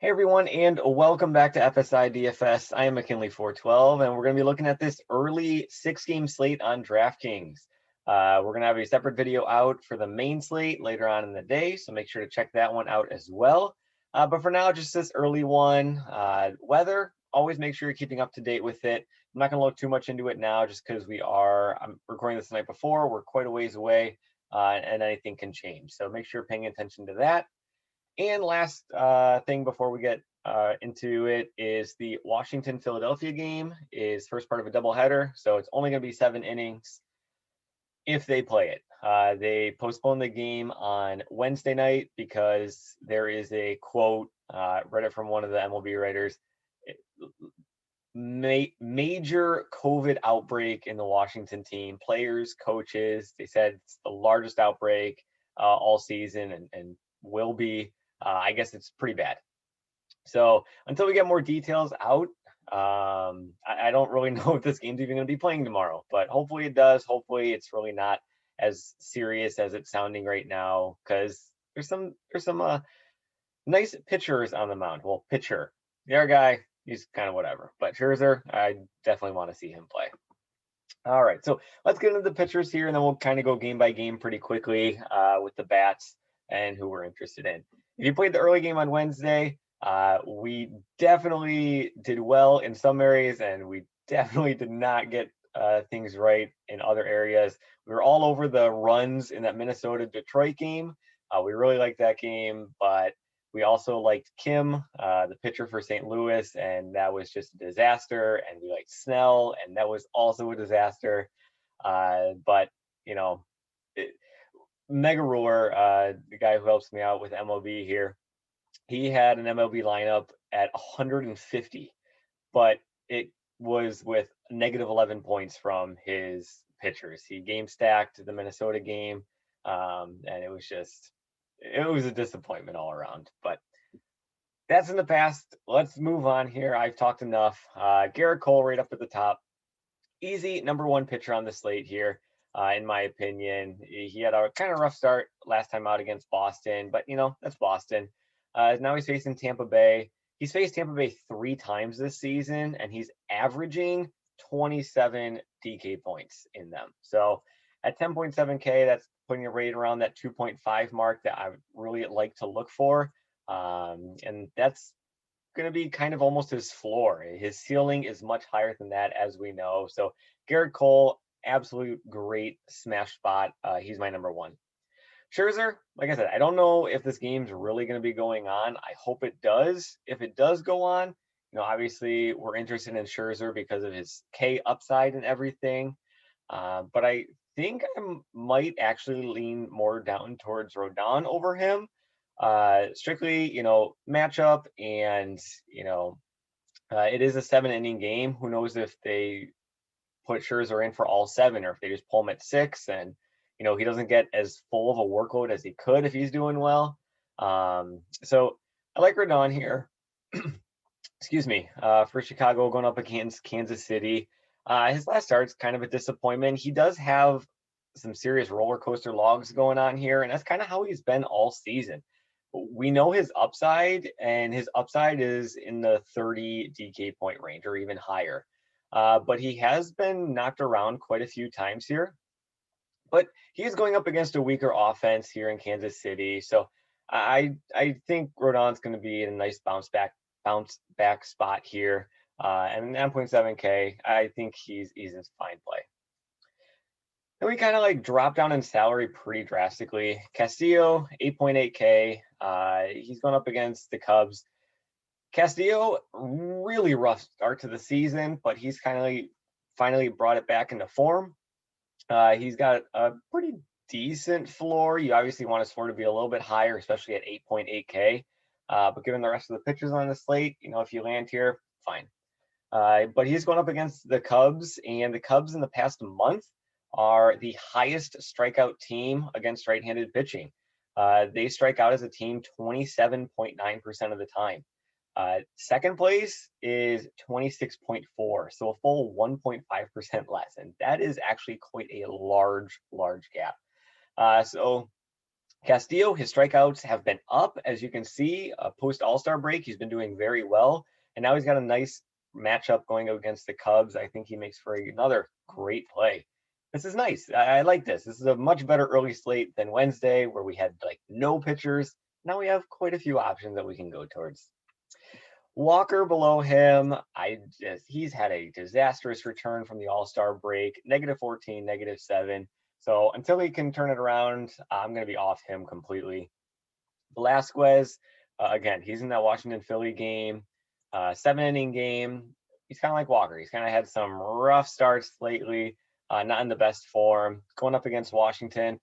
Hey everyone, and welcome back to FSI DFS. I am McKinley412, and we're going to be looking at this early 6-game slate on Draftkings. We're going to have a separate video out for the main slate later on in the day, so make sure to check that one out as well. But for now, just this early one. Weather, always make sure you're keeping up to date with it. I'm not going to look too much into it now just because I'm recording this the night before. We're quite a ways away, and anything can change. So make sure you're paying attention to that. And last thing before we get into it is the Washington-Philadelphia game is first part of a doubleheader, so it's only going to be 7 innings if they play it. They postponed the game on Wednesday night because there is a quote, read it from one of the MLB writers, major COVID outbreak in the Washington team, players, coaches. They said it's the largest outbreak all season and will be. I guess it's pretty bad. So until we get more details out, I don't really know if this game's even going to be playing tomorrow, but hopefully it does. Hopefully it's really not as serious as it's sounding right now, because there's some nice pitchers on the mound. Well, pitcher, the other guy, he's kind of whatever. But Scherzer, I definitely want to see him play. All right, so let's get into the pitchers here, and then we'll kind of go game by game pretty quickly with the bats and who we're interested in. If you played the early game on Wednesday, we definitely did well in some areas, and we definitely did not get things right in other areas. We were all over the runs in that Minnesota-Detroit game. We really liked that game, but we also liked Kim, the pitcher for St. Louis, and that was just a disaster. And we liked Snell, and that was also a disaster. But, Mega Ruler, the guy who helps me out with MLB here, he had an MLB lineup at 150, but it was with negative 11 points from his pitchers. He game stacked the Minnesota game, and it was a disappointment all around. But that's in the past. Let's move on here. I've talked enough. Garrett Cole right up at the top. Easy number one pitcher on the slate here. In my opinion, he had a kind of rough start last time out against Boston, but that's Boston. Now he's facing Tampa Bay. He's faced Tampa Bay 3 times this season, and he's averaging 27 DK points in them. So at 10.7K, that's putting it right around that 2.5 mark that I would really like to look for. And that's going to be kind of almost his floor. His ceiling is much higher than that, as we know. So Garrett Cole, absolute great smash spot. He's my number one. Scherzer, like I said, I don't know if this game's really going to be going on. I hope it does. If it does go on, obviously we're interested in Scherzer because of his K upside and everything. But I think I might actually lean more down towards Rodon over him. Strictly, matchup, and it is a 7-inning game. Who knows if they put Scherzer in for all 7, or if they just pull him at 6, and he doesn't get as full of a workload as he could if he's doing well. So I like Rodon here. Excuse me. For Chicago going up against Kansas City. His last start's kind of a disappointment. He does have some serious roller coaster logs going on here, and that's kind of how he's been all season. We know his upside, and his upside is in the 30 DK point range or even higher. But he has been knocked around quite a few times here. But he is going up against a weaker offense here in Kansas City. So I think Rodon's going to be in a nice bounce back spot here. And 9.7K, I think he's in fine play. Then we kind of like drop down in salary pretty drastically. Castillo, 8.8K. He's going up against the Cubs. Castillo, really rough start to the season, but he's kind of finally brought it back into form. He's got a pretty decent floor. You obviously want his floor to be a little bit higher, especially at 8.8K. But given the rest of the pitchers on the slate, if you land here, fine. But he's going up against the Cubs, and the Cubs in the past month are the highest strikeout team against right-handed pitching. They strike out as a team 27.9% of the time. Second place is 26.4, so a full 1.5% less, and that is actually quite a large gap. So Castillo, his strikeouts have been up, as you can see, post All-Star break. He's been doing very well, and now he's got a nice matchup going against the Cubs. I think he makes for another great play. This is nice. I like this. This is a much better early slate than Wednesday, where we had like no pitchers. Now we have quite a few options that we can go towards. Walker below him, he's had a disastrous return from the All-Star break, -14, -7. So until he can turn it around, I'm going to be off him completely. Velasquez, again, he's in that Washington Philly game, 7-inning game. He's kind of like Walker. He's kind of had some rough starts lately, not in the best form. Going up against Washington,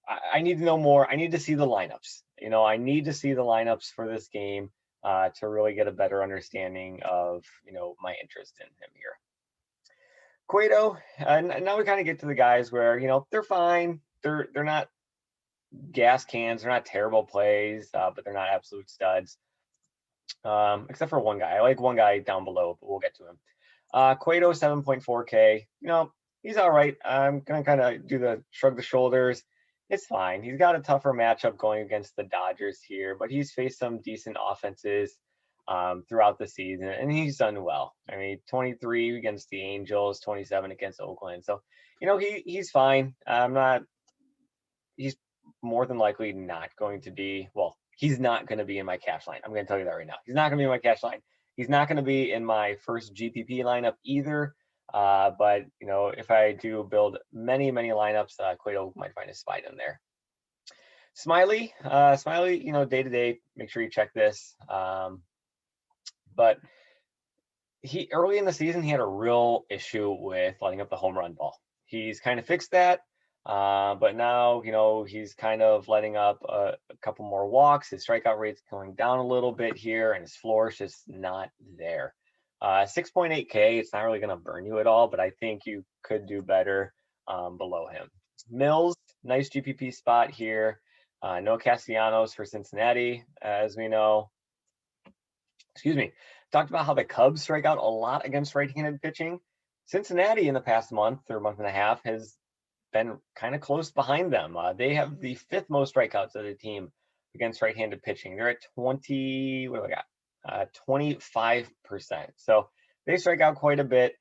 I need to know more. I need to see the lineups. I need to see the lineups for this game to really get a better understanding of, my interest in him here. Cueto, now we kind of get to the guys where, they're fine. They're not gas cans. They're not terrible plays, but they're not absolute studs. Except for one guy. I like one guy down below, but we'll get to him. Cueto, 7.4K. He's all right. I'm going to kind of shrug the shoulders. It's fine. He's got a tougher matchup going against the Dodgers here, but he's faced some decent offenses throughout the season, and he's done well. I mean, 23 against the Angels, 27 against Oakland. So, he's fine. He's more than likely not going to be, he's not going to be in my cash line. I'm going to tell you that right now. He's not going to be in my cash line. He's not going to be in my first GPP lineup either. But, if I do build many, many lineups, Cueto might find a spot in there. Smiley, day to day, make sure you check this. But early in the season, he had a real issue with letting up the home run ball. He's kind of fixed that. But now, he's kind of letting up a couple more walks. His strikeout rate's going down a little bit here, and his floor is just not there. 6.8K, it's not really going to burn you at all, but I think you could do better below him. Mills, nice GPP spot here. No Castellanos for Cincinnati, as we know. Excuse me. Talked about how the Cubs strike out a lot against right-handed pitching. Cincinnati in the past month or month and a half has been kind of close behind them. They have the 5th most strikeouts of the team against right-handed pitching. They're at 20, what do we got? 25%. So they strike out quite a bit.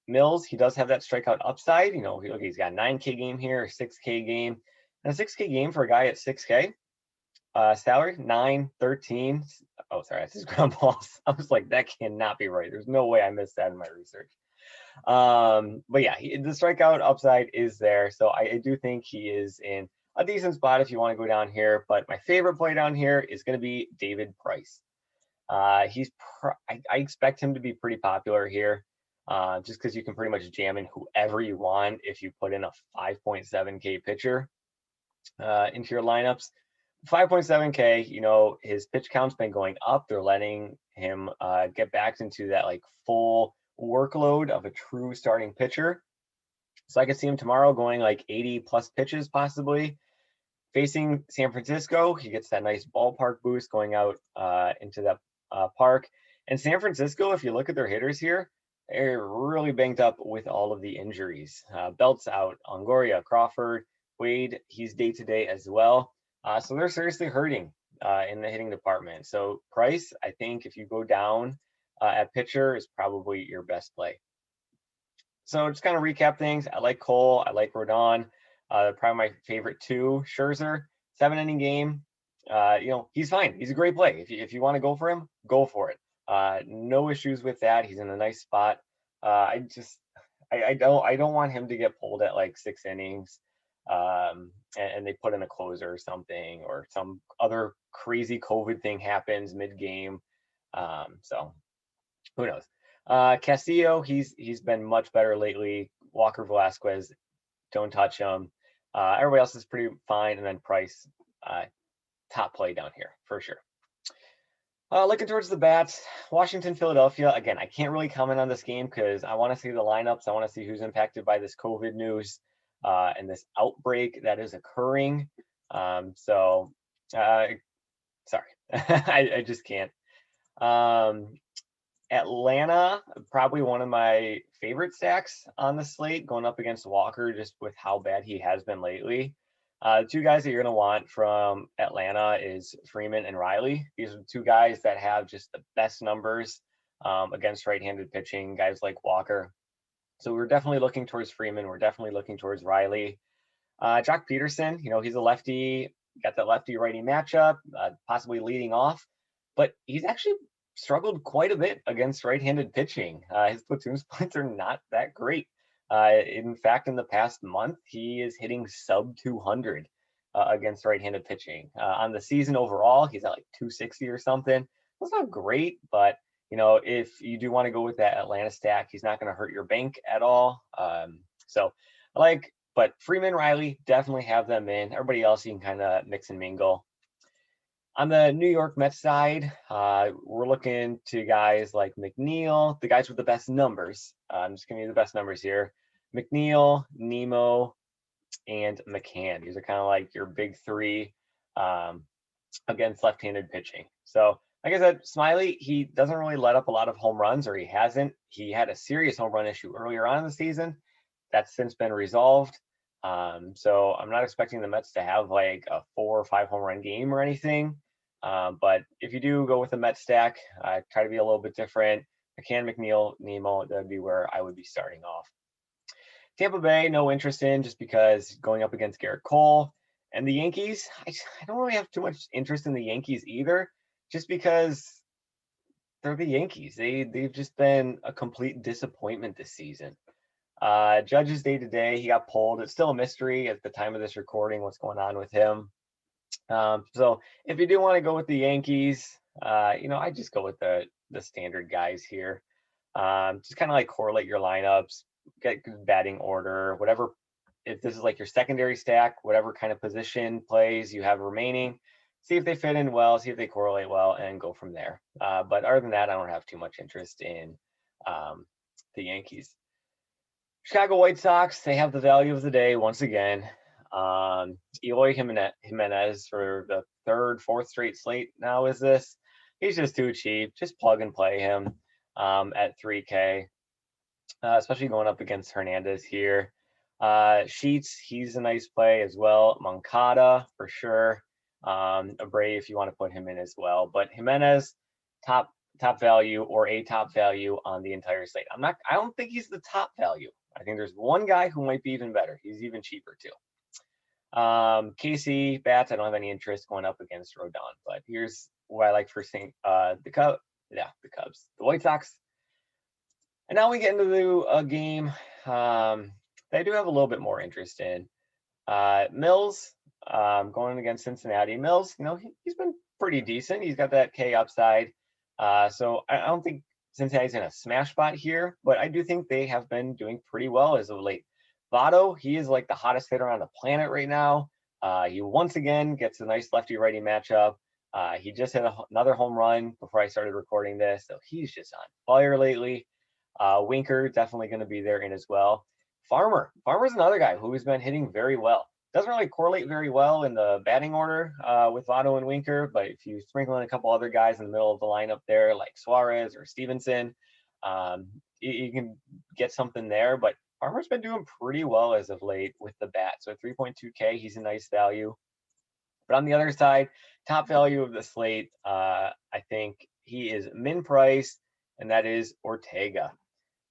Mills, he does have that strikeout upside. He's got a 9K game here, a 6K game. And a 6K game for a guy at 6K. Salary, 9, 13. Oh, sorry, that's his ground balls. I was like, that cannot be right. There's no way I missed that in my research. But yeah, the strikeout upside is there. So I do think he is in a decent spot if you want to go down here. But my favorite play down here is going to be David Price. I expect him to be pretty popular here, just because you can pretty much jam in whoever you want if you put in a 5.7K pitcher into your lineups. 5.7K, his pitch count's been going up. They're letting him get back into that like full workload of a true starting pitcher. So I could see him tomorrow going like 80 plus pitches possibly. Facing San Francisco, he gets that nice ballpark boost going out into that park. And San Francisco, if you look at their hitters here, they're really banged up with all of the injuries. Belt's out, Longoria, Crawford, Wade, he's day-to-day as well. So they're seriously hurting in the hitting department. So Price, I think if you go down at pitcher, is probably your best play. So just kind of recap things. I like Cole. I like Rodon. Probably my favorite two. Scherzer, 7-inning game. He's fine. He's a great play. If you want to go for him, go for it. No issues with that. He's in a nice spot. I don't want him to get pulled at like 6 innings. And they put in a closer or something, or some other crazy COVID thing happens mid-game. So who knows? Castillo, he's been much better lately. Walker, Velasquez, don't touch him. Everybody else is pretty fine. And then Price, top play down here for sure. Looking towards the bats, Washington, Philadelphia. Again, I can't really comment on this game because I want to see the lineups. I want to see who's impacted by this COVID news and this outbreak that is occurring. Sorry, I just can't. Atlanta, probably one of my favorite stacks on the slate, going up against Walker just with how bad he has been lately. The two guys that you're going to want from Atlanta is Freeman and Riley. These are two guys that have just the best numbers against right-handed pitching, guys like Walker. So we're definitely looking towards Freeman. We're definitely looking towards Riley. Jock Peterson, he's a lefty, got that lefty-righty matchup, possibly leading off, but he's actually struggled quite a bit against right-handed pitching. His platoon splits are not that great. In fact, in the past month, he is hitting sub 200 against right-handed pitching. On the season overall, he's at like 260 or something. That's not great, but if you do want to go with that Atlanta stack, he's not going to hurt your bank at all. But Freeman, Riley, definitely have them in. Everybody else, you can kind of mix and mingle. On the New York Mets side, we're looking to guys like McNeil, the guys with the best numbers. I'm just giving you the best numbers here. McNeil, Nemo, and McCann. These are kind of like your big three against left-handed pitching. So, like I said, Smiley, he doesn't really let up a lot of home runs, or he hasn't. He had a serious home run issue earlier on in the season. That's since been resolved. So I'm not expecting the Mets to have like a 4 or 5 home run game or anything. But if you do go with a Mets stack, try to be a little bit different. McCann, McNeil, Nemo, that'd be where I would be starting off. Tampa Bay, no interest in, just because going up against Garrett Cole. And the Yankees, I don't really have too much interest in the Yankees either, just because they're the Yankees. They've just been a complete disappointment this season. Judge's day-to-day, he got pulled. It's still a mystery at the time of this recording what's going on with him. So if you do want to go with the Yankees, I just go with the standard guys here. Just kind of like correlate your lineups, get good batting order, whatever. If this is like your secondary stack, whatever kind of position plays you have remaining, see if they fit in well, see if they correlate well, and go from there. But other than that, I don't have too much interest in the Yankees. Chicago White Sox, they have the value of the day once again. Eloy Jimenez for the third, fourth straight slate now is this. He's just too cheap. Just plug and play him at 3K, especially going up against Hernandez here. Sheets, he's a nice play as well. Moncada for sure. Abreu if you want to put him in as well. But Jimenez, top value or a top value on the entire slate. I don't think he's the top value. I think there's one guy who might be even better. He's even cheaper too. Casey Bats, I don't have any interest going up against Rodon, but here's what I like for seeing the Cubs, the White Sox. And now we get into a game that I do have a little bit more interest in. Mills, going against Cincinnati. Mills, he's been pretty decent. He's got that K upside. So I don't think Cincinnati's in a smash spot here, but I do think they have been doing pretty well as of late. Votto, he is like the hottest hitter on the planet right now. He once again gets a nice lefty-righty matchup. He just hit another home run before I started recording this, so he's just on fire lately. Winker definitely going to be there in as well. Farmer's another guy who has been hitting very well. Doesn't really correlate very well in the batting order with Votto and Winker, but if you sprinkle in a couple other guys in the middle of the lineup there, like Suarez or Stevenson, you can get something there. But Farmer's been doing pretty well as of late with the bat. So 3.2K, he's a nice value. But on the other side, top value of the slate, I think he is min price, and that is Ortega.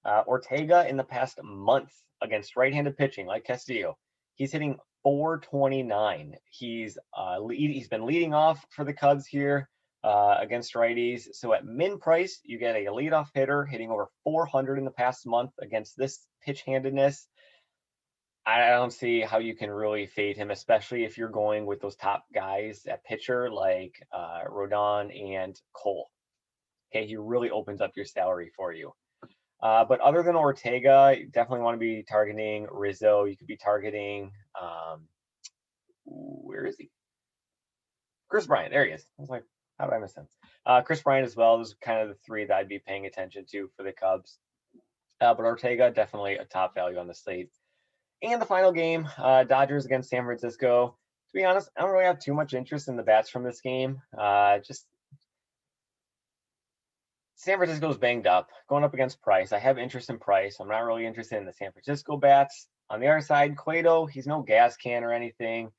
Ortega in the past month against right-handed pitching like Castillo, he's hitting 429. He's been leading off for the Cubs here against righties. So at min price, you get a leadoff hitter hitting over 400 in the past month against this pitch-handedness. I don't see how you can really fade him, especially if you're going with those top guys at pitcher like Rodon and Cole. Okay, he really opens up your salary for you. But other than Ortega, you definitely want to be targeting Rizzo. You could be targeting, where is he? Chris Bryant. There he is. I was like, how did I miss him? Chris Bryant as well. Those are kind of the three that I'd be paying attention to for the Cubs. But Ortega, definitely a top value on the slate. And the final game, Dodgers against San Francisco. To be honest, I don't really have too much interest in the bats from this game. Just San Francisco's banged up, going up against Price. I have interest in Price. I'm not really interested in the San Francisco bats. On the other side, Cueto, he's no gas can or anything.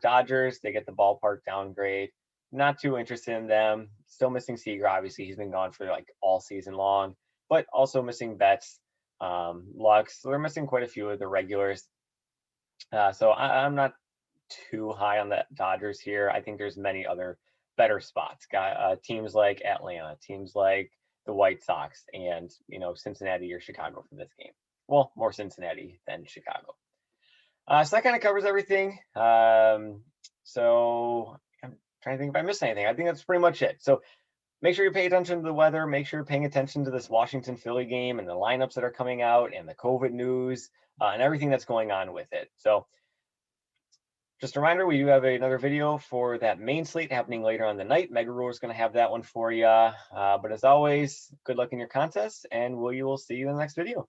Dodgers, they get the ballpark downgrade. Not too interested in them. Still missing Seager. Obviously, he's been gone for like all season long, but also missing Betts, Lux. So they're missing quite a few of the regulars. So I'm not too high on the Dodgers here. I think there's many other better spots. Teams like Atlanta, teams like the White Sox, and Cincinnati or Chicago for this game. Well, more Cincinnati than Chicago. So that kind of covers everything. So I'm trying to think if I missed anything. I think that's pretty much it. So make sure you pay attention to the weather. Make sure you're paying attention to this Washington Philly game and the lineups that are coming out and the COVID news and everything that's going on with it. So just a reminder, we do have another video for that main slate happening later on the night. Mega Ruler is going to have that one for you. But as always, good luck in your contests, and we will see you in the next video.